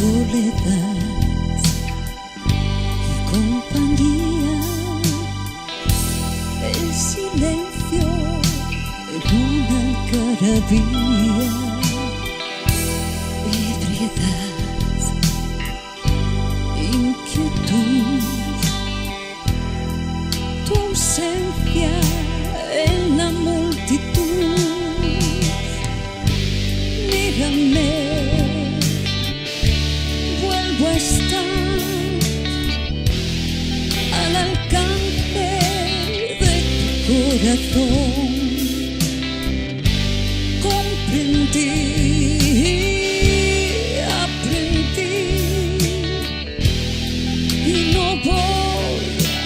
Soledad y compañía, el silencio en una algarabía, ebriedad, inquietud, tu ausencia en la multitud. Mírame, a estar al alcance de tu corazón. Comprendí, aprendí y no voy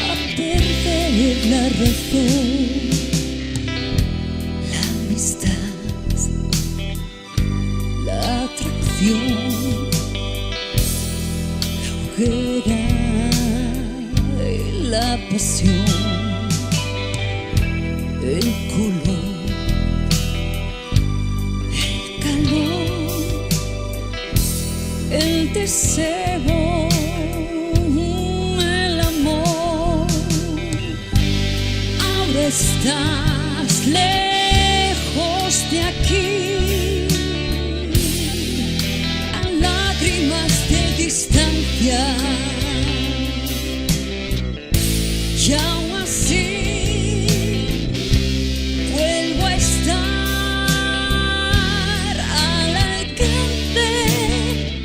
a perder la razón. La amistad, la atracción, la pasión, el color, el calor, el deseo, el amor. Ahora estás lejos de aquí, a lágrimas de distancia. Y aún así vuelvo a estar al alcance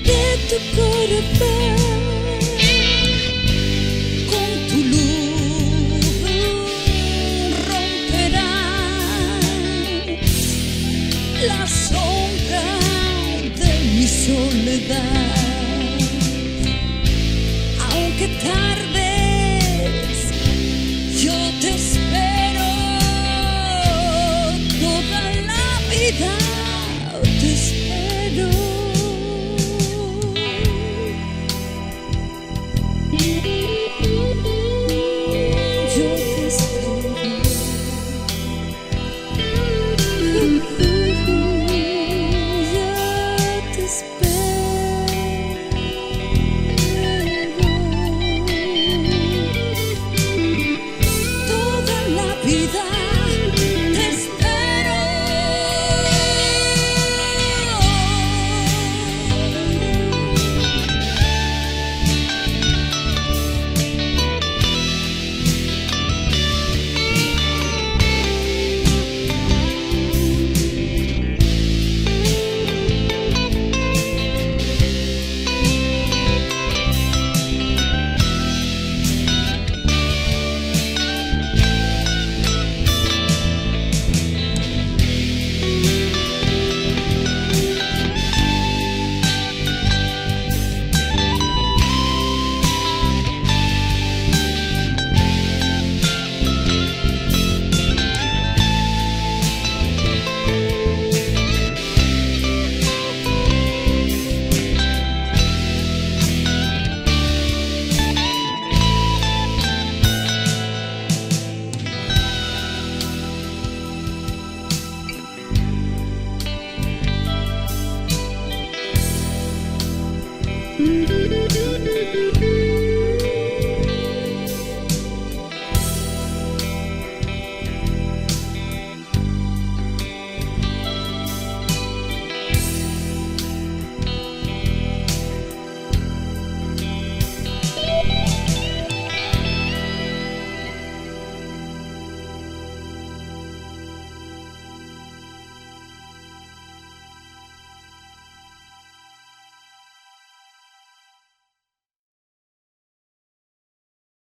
de tu corazón. Con tu luz romperás la sombra de mi soledad. Aunque tarde